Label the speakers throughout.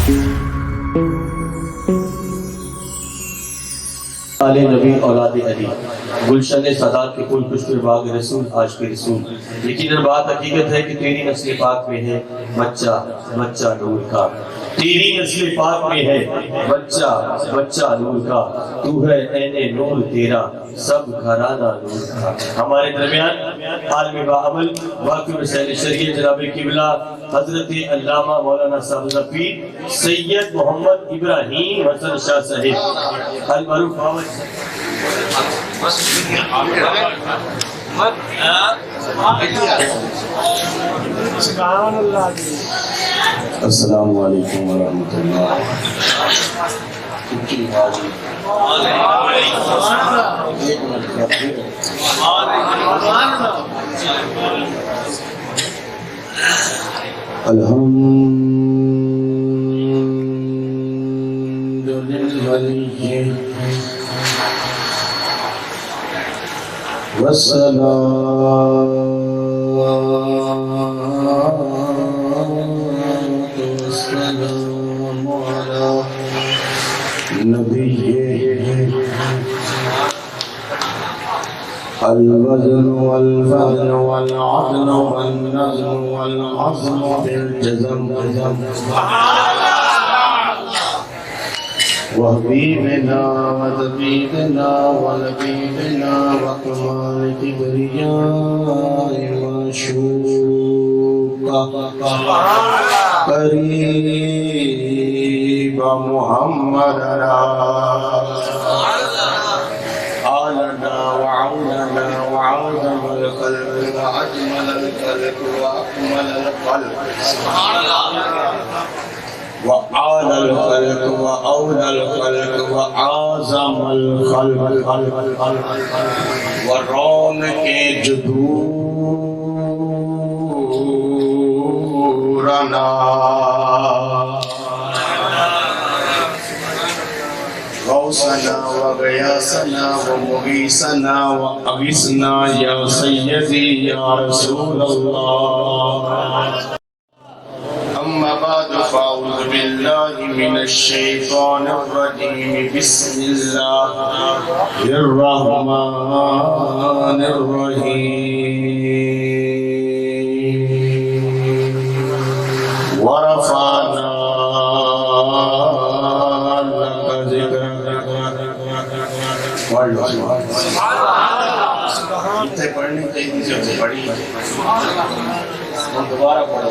Speaker 1: آل نبی اولاد علی گلشن سادات کے پھول پشپ باغ رسول آج کے رسول. یقیناً بات حقیقت ہے کہ تیری نسل پاک میں ہے بچہ نور کا. تیری نسل پاک میں ہے بچہ نور کا. تو ہے عین نور تیرا سب گھرانہ نور کا. ہمارے درمیان عالم باعمل واقع مسائل شریعت جناب قبلہ حضرت علامہ مولانا صاحب ظفیر سید محمد ابراہیم حسن شاہ صاحب المعروف السلام علیکم ورحمۃ اللہ. الحمد للہ والصلاة والسلام على نبيه الوزن والفضل والعدل والنظم والعظم بالجزم وحبيبنا وطبيبنا ولبيبنا وكمال كبرياء وشوقا قريب محمد آلنا وعوننا وعظم الخلق وأجمل الخلق وأكمل الخلق وعال الخلق وأولى الخلق وأعظم الخلق ورونق جذورنا غوثنا وغياثنا ومغيثنا وأغثنا يا سيدي يا رسول الله. أما بعد فأعوذ بالله من الشيطان الرجيم بسم الله الرحمن الرحيم. ورفعنا لك ذكرك. پڑھنے چاہیے پڑھی دوبارہ پڑھو.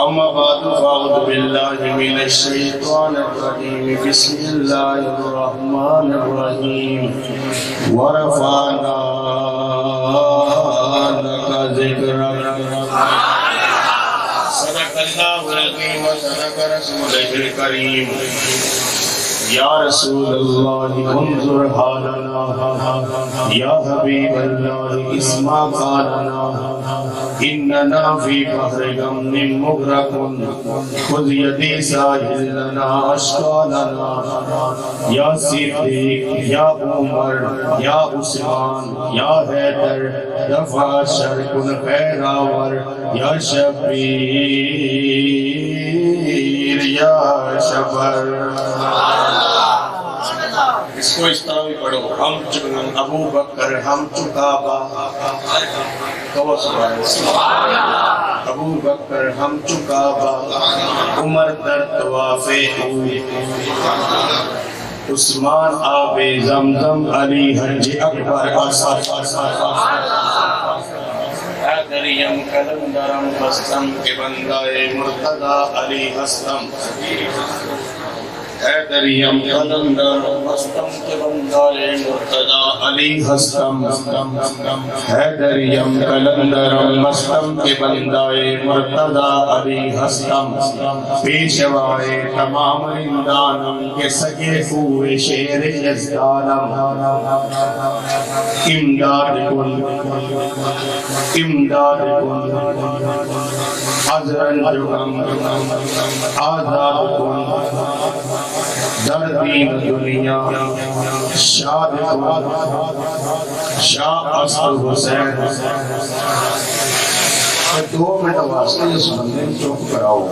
Speaker 1: أما بعد فأعوذ بالله من الشيطان الرجيم بسم الله الرحمن الرحيم. ورفعنا لك ذكرك. صدق الله العظيم وصدق رسوله الكريم. یا رسول اللہ انظر حالنا یا حبیب اللہ اسمع قالنا اننا فی بحر غم مغرق خذ یدی ساحل لنا اشکالنا. یا صدیق یا عمر یا عثمان یا حیدر دفع شرکن خیراور یا شبیر یا شبر. اس کو اس طرح بھی پڑھو. ہم ابو بکر ہم چکابہ ابو بکر ہم چکابہ عمر در طواف عثمان آب زمزم علی حج اکبر حیدریم کلندرم بستم کے بندہ مرتضی علی ہستم. حیدریم کلندر مستم کے بندار مرتضی علی ہستم. حیدریم کلندر مستم کے بندار مرتضی علی ہستم. پیشوائے تمام رندانم کے سگے ہوئے شیر یزدانم. امداد کن حضرن جگم آزاد کن
Speaker 2: در دین دنیا شاد شاہ اسد حسین 2 منٹ واسطے اس بندے چپ کراؤ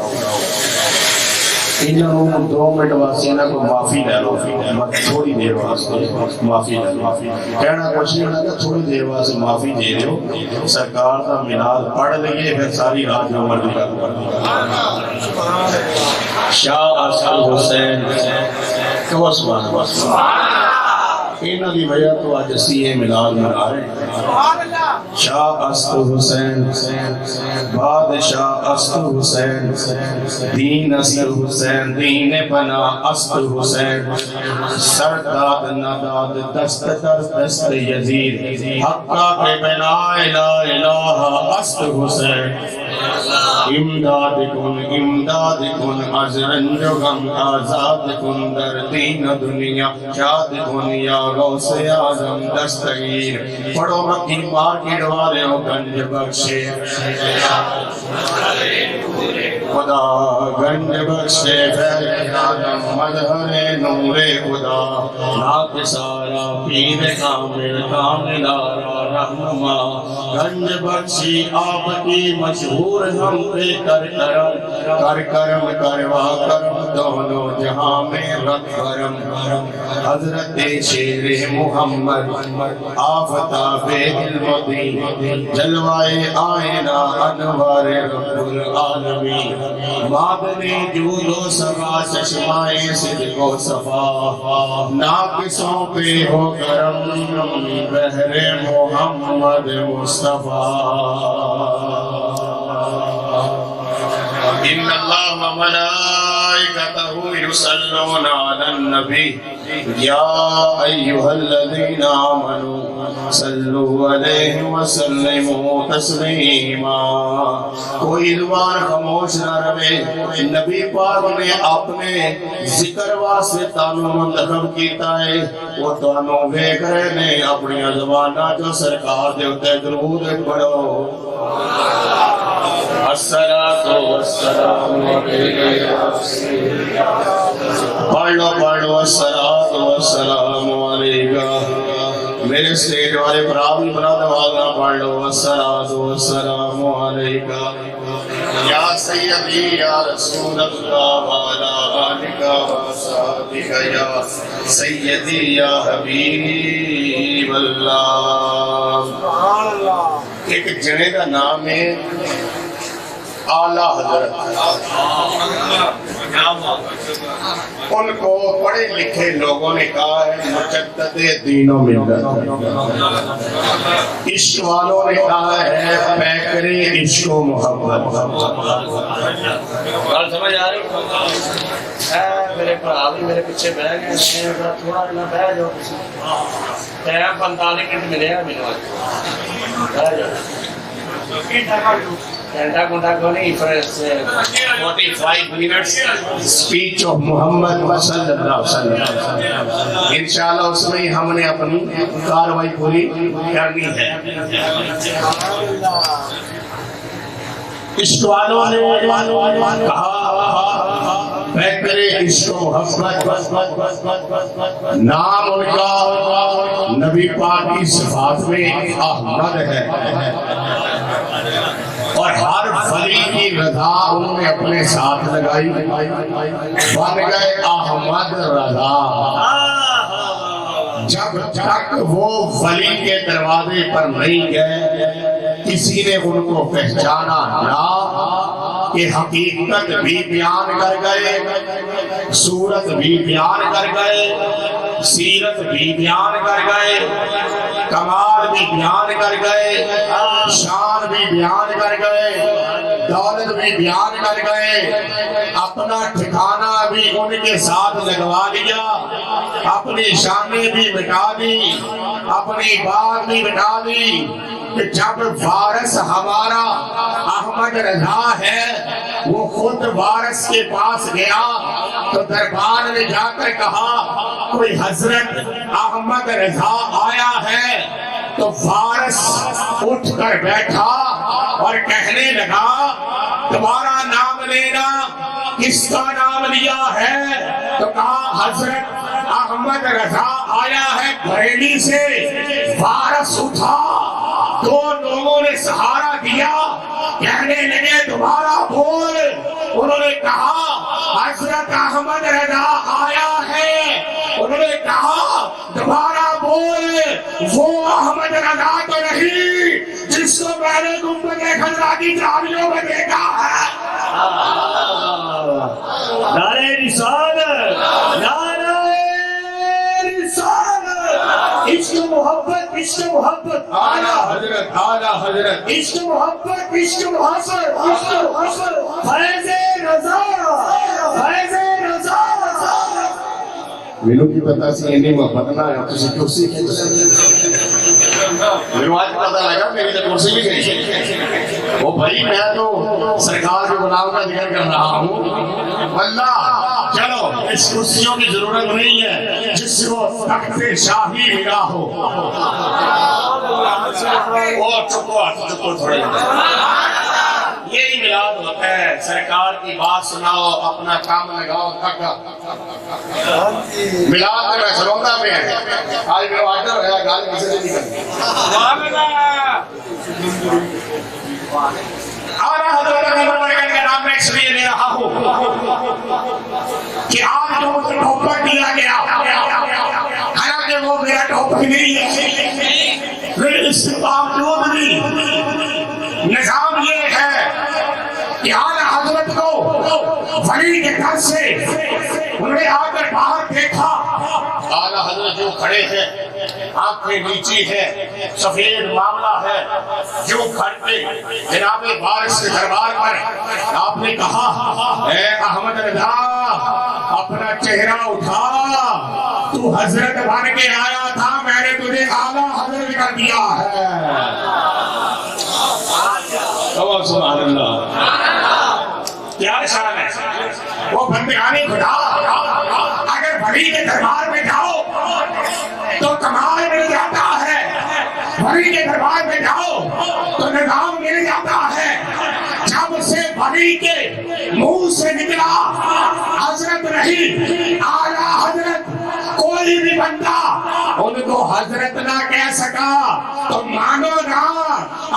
Speaker 2: انہوں 2 منٹ واسطے نہ کو معافی لے لو تھوڑی دیر واسطے معافی لے لو کہنا کچھ نہیں ہونا تھوڑی دیر واسطے معافی دے دو سرکار کا مینار پڑھ لئیے پھر ساری رات جو مرضی کر شاہ اسد حسین کہو سبحان اللہ انہوں دی وجہ تو آج اسی ملاد منا رہے ہیں شاہ اسد حسین بادشاہ اسد حسین دین اسد حسین دین بنا اسد حسین سرداد نداد دست در دست یزید حقا کے بنا لا الہ اسد حسین امداد کن از رنج و غم آزاد کن در دین دنیا شاد کن یا غوث اعظم دستگیر پڑھو مکی مارکیٹ والے ہو گنج بخشے خدا گنج بخشے خیر آدم مظہر نور خدا ناک سارا پیر کاملارا رہنما گنج بخشی آپ کی مشہور ہم پہ کر کرم کروا کرم دونوں جہاں میں رکھ کرم حضرت شیر محمد آفتاب علمدین جلوائے آئینہ انوار رب العالمین معدن جود و صفا چشمائے صدق و صفا ناقصوں پہ ہو کرم بحر محمد مصطفیٰ ان اللہ و ملائکتہ یصلون علی النبی یا ایہا الذین آمنوا صلوا علیہ وسلموا تسلیما کوئی زبان خاموش نہ رہے نبی پاک نے اپنے ذکر واسطے تانوں منتخب کیتا ہے وہ تانوں ویکھ رہے نے اپنی زباناں جو سرکار دے اوتے درود پڑھو الصلاۃ والسلام علیکہ پڑھو الصلاۃ والسلام علیکہ میرے سٹیج والے برابری بنا دوازنا پڑھ لو الصلاۃ والسلام علیکہ یا سیدی یا رسول اللہ وعلی آلک وصحبہ یا سیدی یا حبیب اللہ ایک جنے کا نام ہے اعلیٰ حضرت ان کو پڑھے لکھے لوگوں نے کہا ہے مجدد دین و ملت عشق والوں نے کہا ہے پیکر عشق و محبت سمجھ آ رہی میرے پراوی میرے پیچھے بہ گئے تھوڑا نہ بہ جاؤ ٹائم 45 منٹ ملے گا میرے اسپیچ آف محمد صلی اللہ علیہ وسلم انشاءاللہ اس میں ہم نے اپنی کاروائی پوری کرنی ہے عشق والوں نے کہا پیکر عشق و محبت نام ان کا نبی پاک کی صفات میں احمد ہے اور ہر ولی کی رضا انہوں نے اپنے ساتھ لگائی بن گئے احمد رضا جب تک وہ ولی کے دروازے پر نہیں گئے کسی نے ان کو پہچانا نہ کہ حقیقت بھی بیان کر گئے صورت بھی بیان کر گئے سیرت بھی بیان کر گئے کمال بھی بیان کر گئے شان بھی بیان کر گئے دولت بھی بیان کر گئے اپنا ٹھکانہ بھی ان کے ساتھ لگوا لیا اپنی شانیں بھی مٹا دی اپنی بات بھی مٹا دی کہ جب وارث ہمارا احمد رضا ہے وہ خود وارث کے پاس گیا تو دربار میں جا کر کہا کوئی حضرت احمد رضا آیا ہے تو وارث اٹھ کر بیٹھا اور کہنے لگا تمہارا نام لینا کس کا نام لیا ہے؟ تو کہا حضرت احمد رضا آیا ہے بریلی سے، وارث اٹھا، دو لوگوں نے سہارا دیا، کہنے لگے دوبارہ بول۔ انہوں نے کہا حضرت احمد رضا آیا ہے، انہوں نے کہا دوبارہ بول، وہ احمد رضا تو نہیں جس کو میں نے گنبد خضرا کی چابیوں میں دیکھا ہے۔
Speaker 1: نعرہ رسالت، نعرہ رسالت، عشق محبت، عشق محبت،
Speaker 2: اعلیٰ حضرت، اعلیٰ حضرت،
Speaker 1: عشق محبت، عشق محبت، عشق محبت، فیض رضا، فیض رضا۔
Speaker 2: مینوں کی پتا سی اینی محبت نہ ہے، تسی کرسی میرے آج پتا لگا میری تو کرسی بھی گئی۔ وہ بھائی میں تو سرکار کے غلام کا ذکر کر رہا ہوں، واللہ چلو اس کرسیوں کی ضرورت نہیں ہے جس کو تخت شاہی ملا ہو۔ اور چکو تھوڑے، یہی میلاد ہوتا ہے، سرکار کی بات سناؤ، اپنا کام لگاؤ، تھکا میلاد میں میں سلوندہ میں ہے، آج میرا آرڈر ہے، گالی کسی سے نہیں کرنی۔ آرہا حضرت احمد مرگن کا نام میں اس لیے لے رہا ہوں کہ آج جو مجھے ٹھوپک دیا گیا، حالانکہ وہ میرا ٹھوپک نہیں ہے، لیکن اس کے باوجود بھی نظام یہ ہے کہ اعلیٰ حضرت کو ولی کے گھر سے انہوں نے آ کر باہر دیکھا، اعلیٰ حضرت جو کھڑے ہیں، آنکھیں نیچی ہے، سفید معاملہ ہے، جو گھر پہ جناب وارث کے دربار پر آپ نے کہا اے احمد رضا اپنا چہرہ اٹھا، تو حضرت بن کے آیا تھا، میں نے تجھے اعلیٰ حضرت کر دیا ہے۔ سبحان اللہ، کیا شان ہے وہ بندگانی خدا۔ اگر ولی کے دربار میں جاؤ تو کمال مل جاتا ہے، ولی کے دربار میں جاؤ تو نظام مل جاتا ہے۔ جب سے ولی کے منہ سے نکلا حضرت نہیں اعلیٰ حضرت، کوئی بھی بندہ ان کو حضرت نہ کہہ سکا، تو مانو نا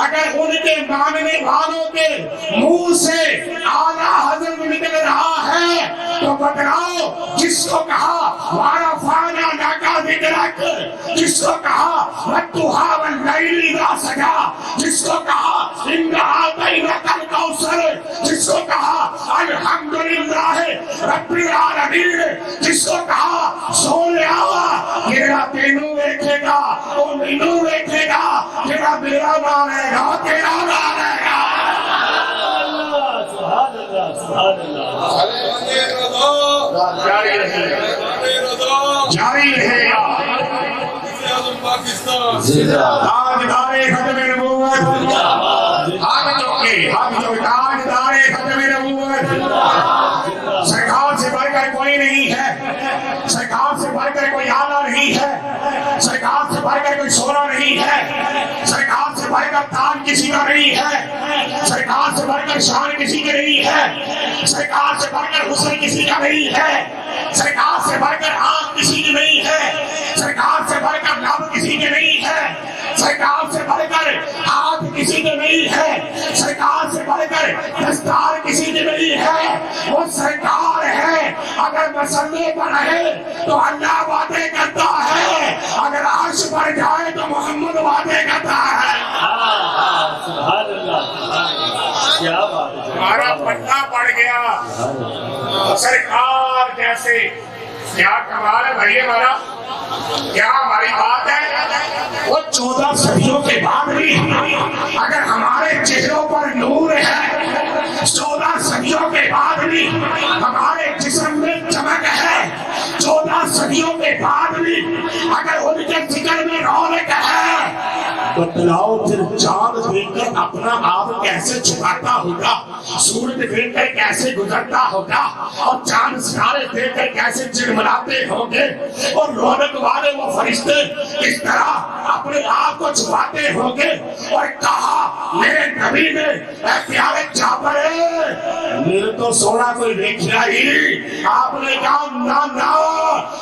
Speaker 2: اگر ان کے ماننے والوں کے منہ سے اعلیٰ حضرت نکل رہا ہے تو بتلاؤ جس کو کہا وارا فانا ناکا ذکرک، جس کو کہا وَالضُّحَىٰ وَاللَّيْلِ إِذَا سَجَىٰ، جس کو کہا إِنَّا أَعْطَيْنَاكَ الْكَوْثَرَ، جس کو کہا الحمدللہ رب العالمین، جس کو کہا سونیا تیرا تینوں دیکھے گا، وہ مینوں دیکھے گا، تیرا میرا مانے گا، تیرا مانے گا۔
Speaker 1: سبحان اللہ، سبحان اللہ،
Speaker 2: جاری رہے گا، جاری رہے گا۔ تاجدار ختم نبوت، ہاتھ چوکے، ہاتھ چوکے، تاجدار ختم نبوت، سرکار سے بڑھ کر کوئی نہیں ہے، سرکار سے بڑھ کر کوئی آلہ نہیں ہے، سرکار سے بڑھ کر کوئی سونا نہیں ہے، سرکار سے بڑھ کر تاج کسی کا نہیں ہے، سرکار سے بڑھ کر شان کسی کی نہیں ہے، سرکار سے بڑھ کر حسن کسی کا نہیں ہے، سرکار سے بڑھ کر آنکھ کسی کی نہیں ہے، سرکار سے بڑھ کر لب کسی کے نہیں ہے، سرکار سے بڑھ کر ہاتھ کسی کے نہیں ہے، سرکار سے بڑھ کر دستار کسی کے نہیں ہے، وہ سرکار ہے۔ اگر مسلے پر رہے تو اللہ وعدے کرتا ہے، اگر عرش پر جائے تو محمد وعدے کرتا ہے۔
Speaker 1: سبحان اللہ، کیا بات ہے،
Speaker 2: ہمارا پٹا پڑ گیا سرکار جیسے، کیا کمال ہے بھائی ہمارا، کیا ہماری بات ہے۔ وہ 14 صدیوں کے بعد بھی اگر ہمارے چہروں پر نور ہے، 14 صدیوں کے بعد بھی ہمارے جسم میں چمک ہے، 14 صدیوں کے بعد بھی اگر ان کے ذکر میں رونق ہے، بتلاؤ پھر چاند دیکھ کر اپنا آپ کیسے چھپاتا ہوگا، سورج دیکھ کر کیسے گزرتا ہوگا، اور چاند ستارے دیکھ کر کیسے جھلملاتے ہوں گے، اور رونق والے وہ فرشتے کس طرح اپنے آپ کو چھپاتے ہوں گے۔ اور کہا میرے نبی نے اے پیارے جعفر میرے تو سونا کوئی دیکھا ہی آپ نے کہا نا نا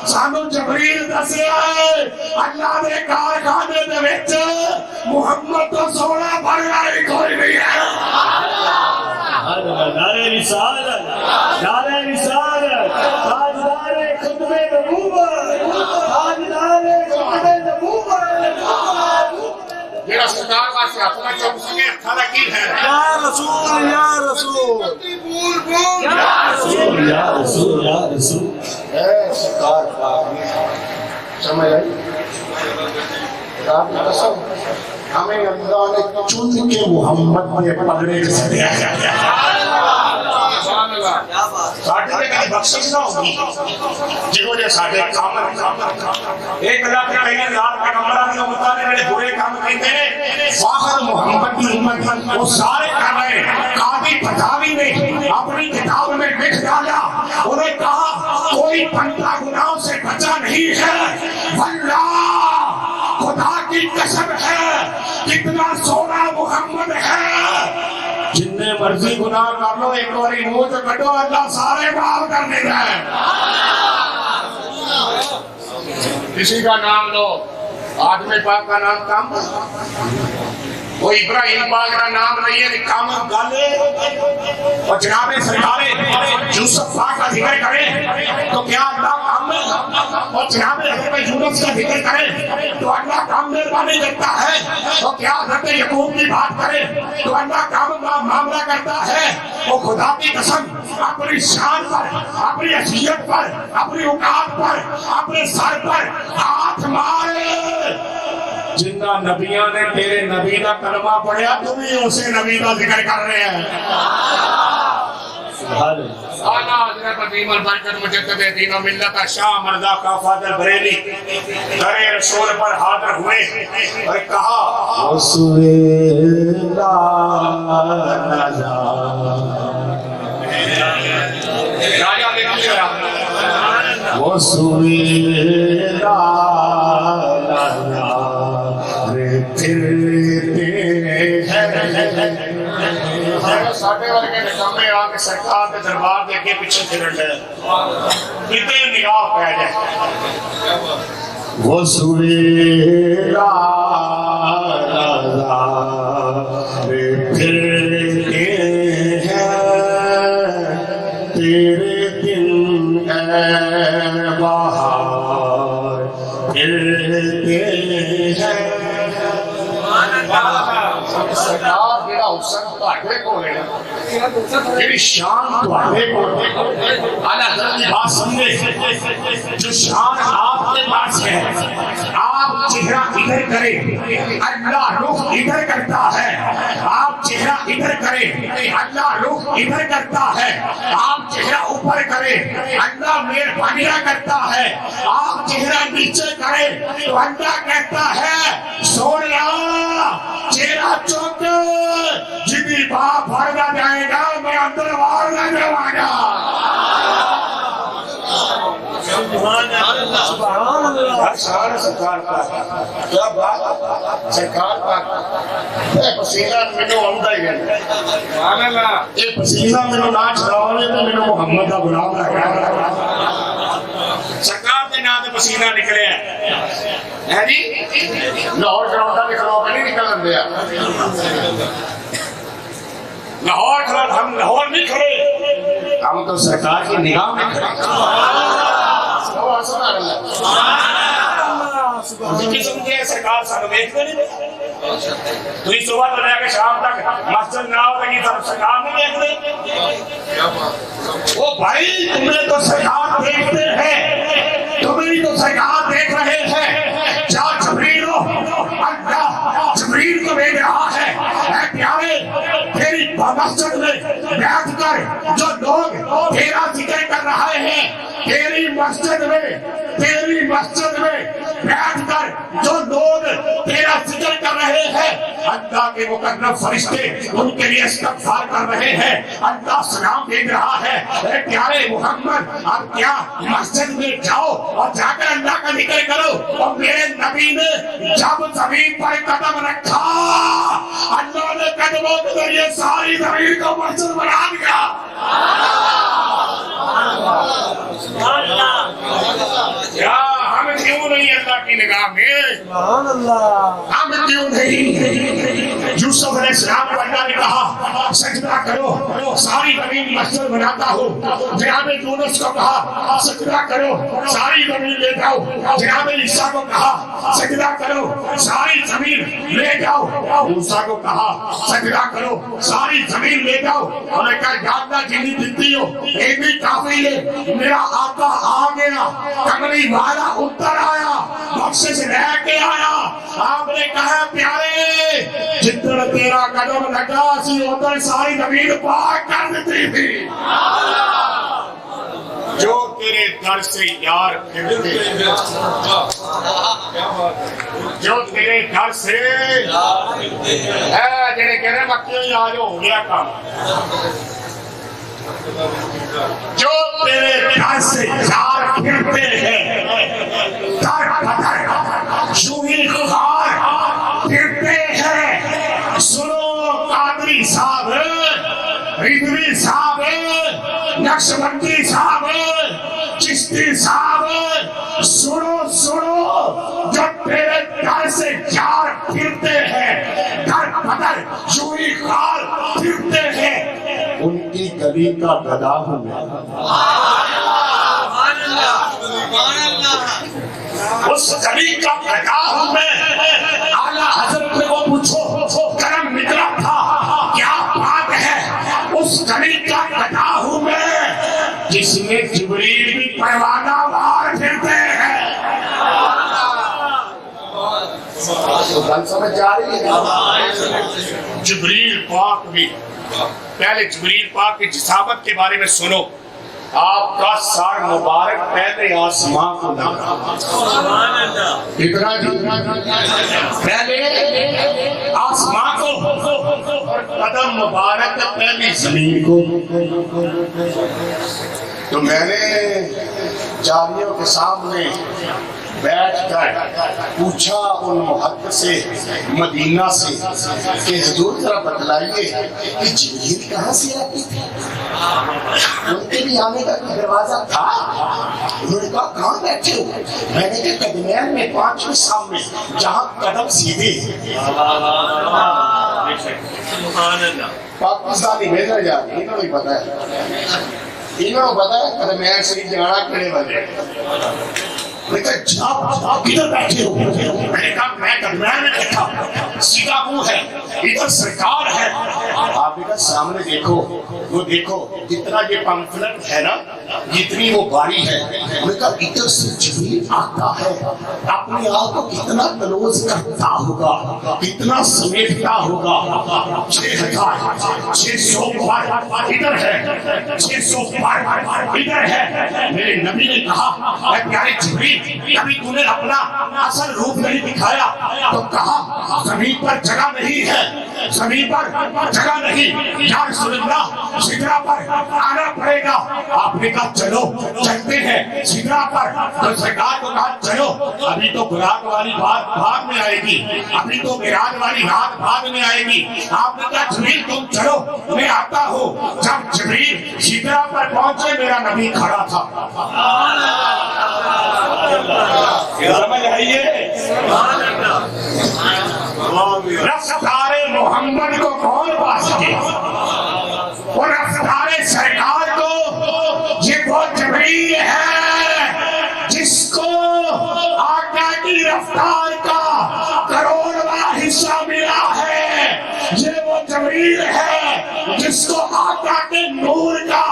Speaker 2: سانو جبریل دسیا ہے اللہ نے کارخانے دے وچ محمد تو سونا بھرنا ہی کوئی نہیں ہے
Speaker 1: نعرہ رسالت نعرہ رسالت تاجدار ختم نبوت تاجدار ختم نبوت
Speaker 2: میرا سرکار واسطے اپنا چوک سکے کھانا کی ہے
Speaker 3: یا رسول یا رسول
Speaker 1: یا رسول یا رسول یا رسول
Speaker 2: اے سرکار پاک سمجھ آئی آپ کی قسم ہمیں اللہ نے چن کے محمد نے پگڑے سے دیا ہے ساڑھے میں کہیں بخشش نہ ہوگی جنہوں نے ساڑھے کامل 1,00,000 کا نمبرہ بھی ہوتا ہے میرے برے کام کہتے ہیں فاخر محمد کی امت وہ سارے کر رہے قاضی فتاوی نے اپنی کتاب میں لکھ ڈالا انہیں کہا کوئی بندہ گناہوں سے بچا نہیں ہے واللہ خدا کی قسم ہے کتنا سونا محمد ہے جتنے مرضی گناہ کر لو ایک باری منہ سے کٹو اللہ سارے معاف کر دیتا ہے کسی کا نام لو آدمی پاک کا نام کم وہ ابراہیم پاک کا نام نہیں ہے کم گالے اور جناب سرکار یوسف پاک کا ذکر کرے تو کیا اللہ کم اور جناب حضرت یونس کا ذکر کرے تو اللہ کم مہربانی کرتا ہے تو کیا حضرت یعقوب کی بات کرے تو اللہ کم معاملہ کرتا ہے وہ خدا کی قسم اپنی شان پر اپنی حیثیت پر اپنی اوقات پر اپنے سر پر ہاتھ مارے جنہ نبیاں نے تیرے نبی کا کلمہ پڑھیا تم ہی اسے نبی کا ذکر کر رہے ہیں اعلیٰ حضرت عظیم البرکت مجدد دین و ملت شاہ مرزا کا فاضل بریلی در رسول پر حاضر ہوئے اور کہا وسویلا راجہ دیکھیں گا وسویلا ساڑھے ورگے نکامے آگے سرکار کے دربار دے کے پیچھے پھرن لے کتنے نگاہ پہ جائے وہ سویرا پھرتے ہیں تیرے دن اے بہار پھرتے ہیں سرکار میرا حسن تواڈے کول ہے میری شان تواڈے کول ہے اعلیٰ حضرت کی بات سمجھے جو شان آپ کے پاس ہے آپ چہرہ ادھر کریں اللہ رخ ادھر کرتا ہے آپ چہرہ ادھر کریں اللہ رخ ادھر کرتا ہے آپ چہرہ اوپر کریں اللہ مہربانیاں کرتا ہے آپ چہرہ نیچے کریں تو اللہ کہتا ہے سونیا چہرہ چوک جتنی باپ بھرنا جائے گا میں اندر وار نہ جاؤں گا سبحان اللہ سبحان اللہ سرکار پاک کیا بات سرکار پاک اے پسینہ مینوں آوندا ہی ہے سبحان اللہ اے پسینہ مینوں نہ چھڑاوے تے مینوں محمد دا غلام لگا سرکار دے نام تے پسینہ نکلیا ہے جی لاہور گراؤنڈ تے کھلو کے نہیں نکلن دیا لاہور کھڑا ہم لاہور نہیں کھڑے ہم تو سرکار کی نگاہ میں کھڑے قسم کے سرکار سانو دیکھتے نہیں تو اس صبح تو لے کے شام تک مسجد نہ ہو لگی طرف سرکار نہیں دیکھتے وہ بھائی تمہیں تو سرکار دیکھتے ہیں تمہیں تو سرکار دیکھ رہے ہیں جا جبریل ہو اللہ جبریل کو بھیج رہا ہے اے پیارے تیری مسجد میں بیٹھ کر جو لوگ تیرا ذکر کر رہے ہیں تیری مسجد میں بیٹھ کر جو لوگ تیرا ذکر کر رہے ہیں اللہ کے مقرب فرشتے ان کے لیے استغفار کر رہے ہیں اللہ سلام بھیج رہا ہے اے پیارے محمد اب کیا مسجد میں جاؤ اور جا کر اللہ کا ذکر کرو اور میرے نبی نے جب زمین پر قدم رکھا اللہ نے قدموں کے ذریعے ساری زمین کو مسجد بنا دیا کیا ہم کیوں نہیں اللہ کی نگاہ میں؟
Speaker 3: سبحان اللہ.
Speaker 2: ہم کیوں نہیں؟ یوسف علیہ السلام کو اللہ نے کہا سجدہ کرو، ساری زمین مسجد بناتا ہوں. جناب یونس کو کہا سجدہ کرو، ساری زمین لے جاؤ. جناب عیسیٰ کو کہا سجدہ کرو، ساری زمین لے جاؤ. موسیٰ کو کہا سجدہ کرو، ساری زمین لے جاؤ. انہوں نے کہا جاننا جنی دیتی ہو ایک بھی کافی ہے. میرا آقا آ گیا، کمری والا اتر آیا، بخشش لے کے آیا. آپ نے کہا پیارے جتنا تیرا قدم لگا سی ادھر ساری زمین پاک کر دیتی تھی. جو تیرے در سے یار پھرتے، جو تیرے در سے جڑے کہہ رہے مکیوں ہی آ جو ہو گیا کام. جو تیرے در سے یار پھرتے ہیں در بدر یوں ہی خار پھرتے ہیں. سنو قادری صاحب، رضوی صاحب، نقشبندی صاحب، چشتی صاحب، سنو سنو جو تیرے در سے یار پھرتے ہیں در بدر یوں ہی خار پھرتے ہیں. ان کی گلی کا گدا ہوں میں، اس گلی کا گدا ہوں میں. اعلیٰ حضرت نے وہ پوچھو کرم نکلا تھا کیا بات ہے؟ اس گلی کا گدا ہوں میں جس میں جبریل بھی پروانہ وار پھرتے ہیں. گل سمجھ جا رہی ہے؟ جبریل پاک بھی. پہلے جبریل پاک کی جسامت کے بارے میں سنو. آپ کا سر مبارک پہلے آسمان کو لگا. اتنا پہلے آسمان کو اور قدم مبارک پہلی زمین کو. تو میں نے جاریوں کے سامنے بیٹھ کر پوچھا ان محدث سے مدینہ سے کہ حضور ذرا بتلائیے کہ جبریل کہاں سے آتی تھی؟ ان کے بھی آنے کا کوئی دروازہ تھا؟ انہوں نے کہا کہاں بیٹھے ہو؟ میں نے کہا قدمین میں پانچویں سامنے جہاں قدم سیدھے. پاکستانی بھیجا جا رہی انہوں نے پتا ہے، انہوں نے پتا ہے قدمین سے جانا کھڑے والے. میں نے کہا کدھر بیٹھے ہو؟ میں نے کہا میں قدمین میں بیٹھا، سیدھا منہ ہے، ادھر سرکار ہے. آپ نے کہا سامنے دیکھو، وہ دیکھو جتنا یہ پمفلٹ ہے نا جتنی وہ باری ہے. میں نے کہا ادھر سے جبریل آتا ہے، اپنی آپ کو کتنا کلوز کرتا ہوگا، کتنا سمیٹتا ہوگا. 6,600 پر ادھر ہے، 600 پر ادھر ہے. میرے نبی نے کہا اے پیارے جبریل کبھی تو نے اپنا اصل روپ نہیں دکھایا. تو کہا زمین پر جگہ نہیں ہے، زمین پر جگہ نہیں. یا رسول اللہ سدرا پر آنا پڑے گا. آپ نے کہا چلو چلتے ہیں سدرا پر. تو سرکار کو کہا چلو ابھی تو براق والی بات بعد میں آئے گی، ابھی تو میراج والی رات بعد میں آئے گی. آپ نے کہا جبریل تم چلو میں آتا ہوں. جب جبریل سدرا پر پہنچے میرا نبی کھڑا تھا. سمجھ آئیے رفتار محمد کو کون پا سکے؟ اور رفتار سرکار کو یہ وہ جبریل ہے جس کو آقا کی رفتار کا کروڑواں حصہ ملا ہے. یہ وہ جبریل ہے جس کو آقا کے نور کا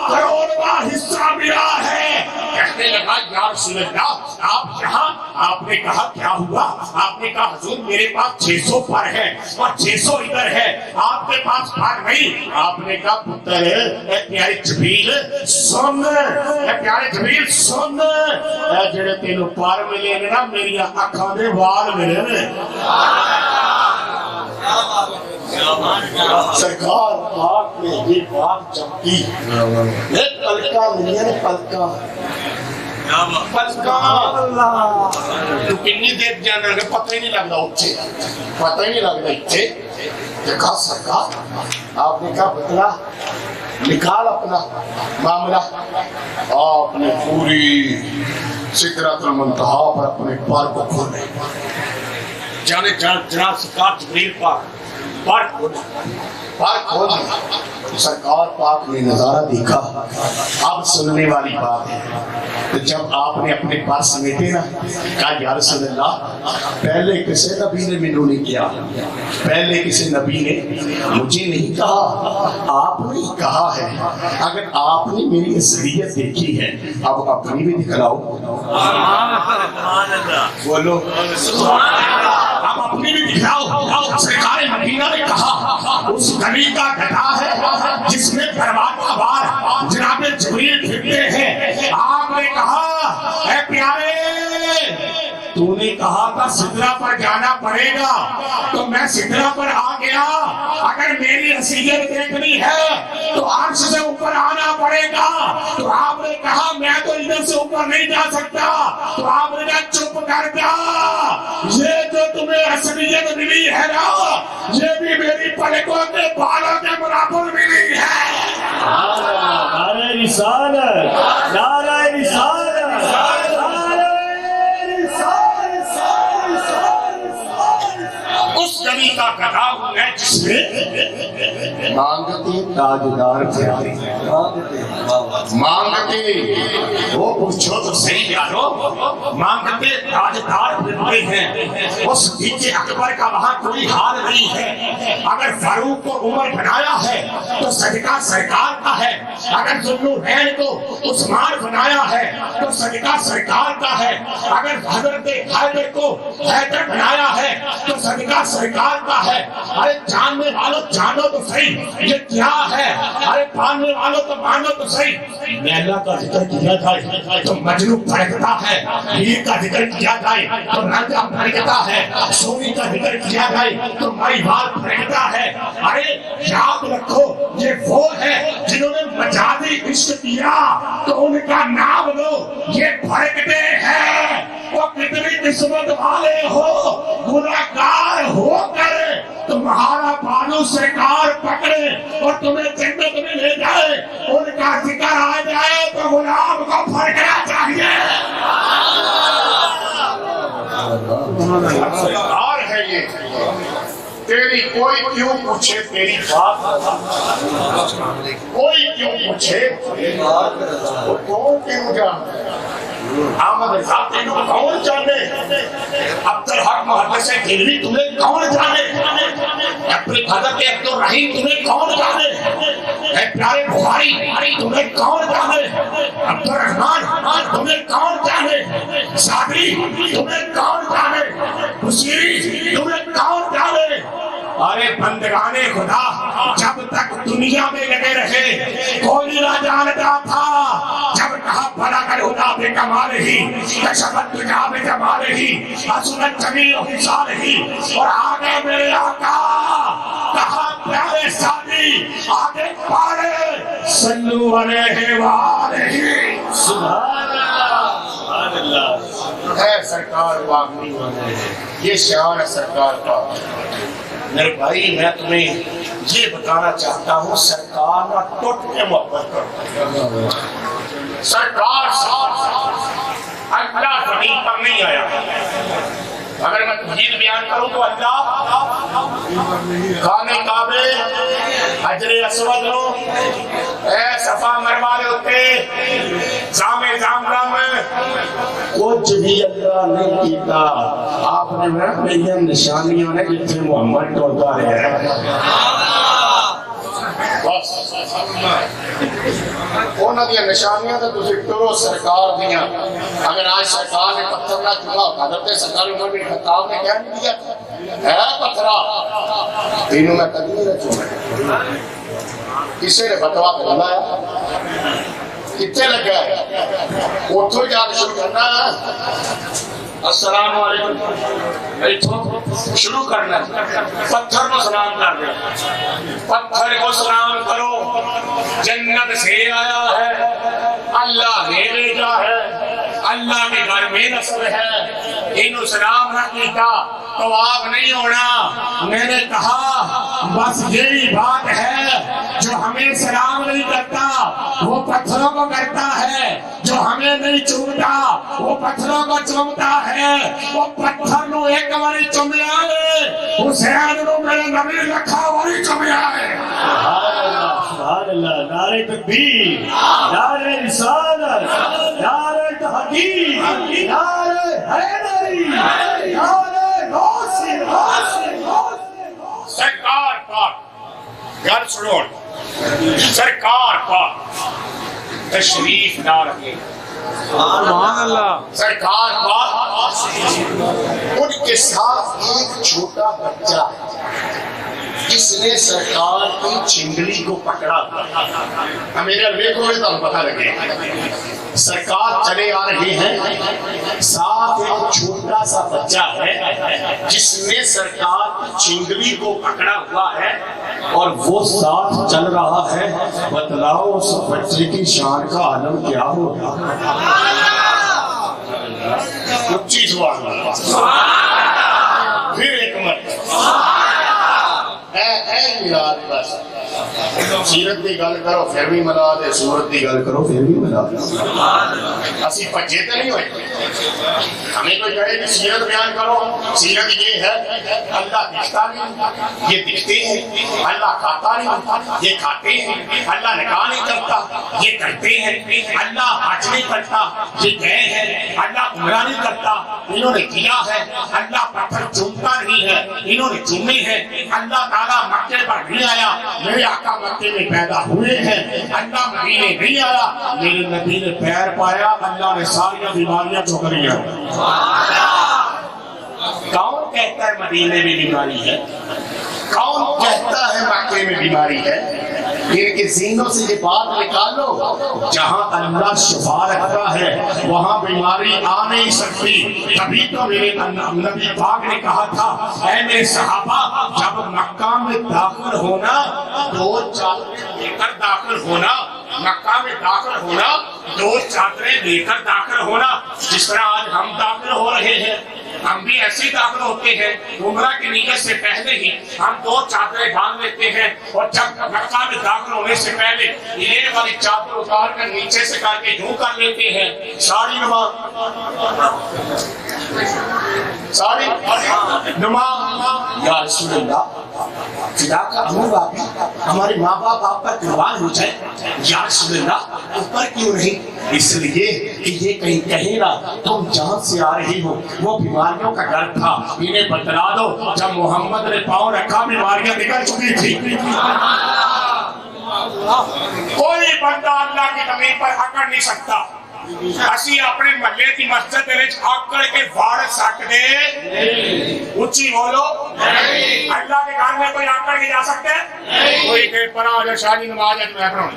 Speaker 2: کروڑواں حصہ ملا ہے. کہنے لگا یا رسول اللہ آپ یہاں؟ آپ نے کہا کیا ہوا؟ آپ نے کہا حضور میرے پاس 600 پر ہے اور 600 ادھر ہے، آپ کے پاس پر نہیں. آپ نے کہا پتر اے پیارے جبریل سن، اے پیارے جبریل سن، اے جڑے تینوں پر ملے نا میری اکھاں دے وال ملے نے. سرکار پاک نے یہ بات چمکی. ایک پلکا ملیا نے پلکا تو کنی دیر جانا گا پتہ ہی نہیں لگتا اتھے، پتہ ہی نہیں لگتا اتھے. دیکھا سرکار آپ نے کہا بتلا نکال اپنا معاملہ. آپ نے پوری سدرۃ المنتہا پر اپنے پار کو کھولے.
Speaker 4: جناب سرکار جبریل پار
Speaker 2: کھول سرکار پاک نے نظارہ دیکھا. اب سننے والی بات ہے کہ جب آپ نے اپنے پر سمیٹے نا, کہا یا رسول اللہ پہلے کسی نبی نے مینوں نہیں کیا, پہلے کسی نبی نے مجھے نہیں کہا, آپ نے کہا ہے. اگر آپ نے میری اصلیت دیکھی ہے اب اپنی بھی دکھلاؤ. بولو اب اپنی بھی دکھلاؤ. سرکار مدینہ نے کہا اس گلی کا گدھا ہے جس میں دروازہ بار جناب جبریل پھرتے ہیں. آپ نے کہا اے پیارے تو نے کہا تھا سدرہ پر جانا پڑے گا تو میں سدرہ پر آ گیا. اگر میری حیثیت دیکھنی ہے تو عرش سے اوپر آنا پڑے گا. تو آپ نے کہا میں تو ادھر سے اوپر نہیں جا سکتا. تو آپ نے کہا چپ کر جا, یہ جو تمہیں حیثیت ملی ہے نا یہ بھی میری پلکوں کے بالوں کے برابر ملی ہے.
Speaker 1: نعرہ رسالت, نعرہ رسالت,
Speaker 4: اس گلی کا گدھا ہے جس میں
Speaker 2: مانگتے تاجدار پھرتے, مانگتے وہ پوچھو تو صحیح یارو,
Speaker 4: مانگتے تاجدار پھرتے ہیں.
Speaker 2: اس صدیق اکبر کا وہاں کوئی حال نہیں ہے. اگر فاروق کو عمر بنایا ہے تو صدقہ سرکار کا ہے. اگر ذوالنورین کو عثمان بنایا ہے تو صدقہ سرکار کا ہے. اگر حضرت حیدر کو حیدر بنایا ہے تو صدقہ سرکار کا ہے. ارے جاننے والوں جانو تو صحیح یہ کیا ہے. ارے ماننے والوں تو مانو تو صحیح. میلا کا ذکر کیا جائے تو مجنو پھڑکتا ہے, ہیر کا ذکر کیا جائے تو رنجا پھڑکتا ہے, سوئی کا ذکر کیا جائے تو مائی بال پھڑکتا ہے. ارے یاد رکھو یہ وہ ہے جنہوں نے مجازی عشق کیا تو ان کا نام لو, یہ پھڑکتے ہیں. وہ کتنی قسمت والے ہو, گناہگار ہو کر تمہارا بانو سرکار پکڑے اور تمہیں جنت میں لے جائے, ان کا ذکر آ جائے تو غلام کو پھڑکنا چاہیے. سرکار ہے یہ, تیری کوئی کیوں پوچھے تیری بات, کوئی کیوں پوچھے وہ کون کیوں جانے, احمد ذاتی کو کون جانے, عبدالحق محدث دہلوی تمہیں کون جانے, اپنی حضرت عبدالرحیم تمہیں کون جانے, اے پیارے بخاری تمہیں کون جانے, عبدالرحمن تمہیں کون جانے, سعدی تمہیں کون جانے, بصیری تمہیں کون جانے. ارے بندگان خدا جب تک دنیا میں لگے رہے کوئی نہ جانتا تھا. جب کہا بڑا کر خدا بے کمال ہی کشفت تجا بے جمال ہی حسنت جمیل و حسان ہی, اور آگے میرے آقا کہا پیارے ساتھی آگے پارے صلو علیہ وآلہ. سبحان اللہ ہے سرکار واقعی, یہ شعار ہے سرکار کا. میرے بھائی میں تمہیں یہ بتانا چاہتا ہوں سرکار نہ ٹوٹ کے محبت کرو. سرکار اللہ زمین پر نہیں آیا. اگر میں توحید بیان کروں تو اللہ خانے کعبے حجر اسود نو اے صفا مروا دے اوتے جامع زامرم کچھ بھی اللہ نہیں کیتا. آپ نے میرا نشانیاں نے جتنے محمد ٹوٹا ہے بس انہاں دی نشانیاں تے تسی کرو سرکار دیاں. اگر آج سرکار نے پتھر نہ چکا حضرت سرکار عمر بن خطاب نے کہہ نہیں دیا ہے پتھرا تینوں میں کبھی نہیں رچوں. کسی نے فتوا کرنا ہے کتنے لگا ہے اتھوں جا کے شروع کرنا ہے. السلام علیکم ایتھوں شروع کرنا ہے, پتھر کو سلام کر دیں, پتھر کو سلام کرو. جنت سے آیا ہے اللہ نے بھیجا ہے,
Speaker 4: اللہ کے گھر میں نسل ہے، انہوں سلام نہ کیتا تو آپ نہیں ہونا۔ میں نے کہا بس یہی بات ہے، جو ہمیں سلام نہیں کرتا وہ پتھروں کو کرتا ہے، جو ہمیں نہیں چومتا وہ پتھروں کو چومتا ہے۔ وہ پتھر نو ایک باری چومیا ہے، حسین نو میرے نبی رکھا واری چومیا ہے۔
Speaker 5: سبحان اللہ، نعرہ تکبیر، نعرہ رسالت، نعرہ تحقیق، نعرہ حیدری، نعرہ غوثیہ۔
Speaker 4: سرکار پاک گھر سنو، سرکار پاک تشریف لا رہے، سرکار پاک ان کے ساتھ ایک چھوٹا بچہ جس نے سرکار کی چنگلی کو پکڑا۔ میرے دیکھو میں تو پتہ لگے، سرکار چلے آ رہے ہیں، ساتھ ایک چھوٹا سا بچہ ہے جس نے سرکار کی چنگلی کو پکڑا ہوا ہے اور وہ ساتھ چل رہا ہے۔ بتلاؤ اس بچے کی شان کا عالم کیا ہوگا؟ اچھی سوال، پھر ایک مرتبہ بس سیرت کی گل کرو پھر بھی ملا دے، سورت کی گل کرو پھر بھی ملا دے۔ اسی پجے تو نہیں ہوئے، ہمیں کوئی کہے کہ سیرت بیان کرو، سیرت یہ ہے اللہ دکھتا نہیں، یہ دکھتے ہیں، اللہ کھاتا نہیں، یہ کھاتے ہیں، اللہ نکاح نہیں کرتا، یہ کرتے ہیں، اللہ حج نہیں کرتا، یہ گئے ہیں، اللہ عمرہ نہیں کرتا، انہوں نے کیا ہے، اللہ پتھر چومتا نہیں ہے، انہوں نے چومے ہیں، اللہ تعالیٰ مکے پر نہیں آیا، میرے آقا مکے میں پیدا ہوئے ہیں، اللہ مدینے نہیں آیا، میرے نبی نے پیر پایا، اللہ نے ساری بیماریاں چھوڑ لیا۔ کون کہتا ہے مدینے میں بیماری ہے؟ کون کہتا ہے مکے میں بیماری ہے؟ ان کے سینوں سے یہ بات نکالو، جہاں اللہ شفا رکھتا ہے وہاں بیماری آ نہیں سکتی۔ تبھی تو میرے نبی پاک نے کہا تھا، اے میرے صحابہ جب مکہ میں داخل ہونا، دو چادریں لے کر داخل ہونا، مکہ میں داخل ہونا، دو چادریں لے کر داخل ہونا، جس طرح آج ہم داخل ہو رہے ہیں، ہم بھی ایسے داخل ہوتے ہیں، عمرہ کی نیت سے پہلے ہی ہم دو چادریں باندھ لیتے ہیں، اور جب مکہ میں داخل ہونے سے پہلے یہ والی چادر اتار کر نیچے سے کر کے یوں کر لیتے ہیں، ساری نماز یا رسول اللہ فدا کا ہوں باپی، ہمارے ماں باپ آپ پر قربان ہو جائے، یا رسول اللہ اوپر کیوں نہیں؟ اس لیے کہ یہ کہیں کہے نا تم جہاں سے آ رہی ہو وہ بیماریوں کا گھر تھا، انہیں بتلا دو جب محمد نے پاؤں رکھا بیماریاں نکل چکی تھی۔ کوئی بندہ اللہ کی زمین پر اکڑ نہیں سکتا۔ اسی اپنے محلے کی مسجد وچ اکڑ کے وڑ سکتے؟ اونچی بولو، اللہ کے گھر میں کوئی اکڑ کے جا سکتے؟ کوئی کہ پڑھا جو شادی نماز ہے میں پڑھاؤں،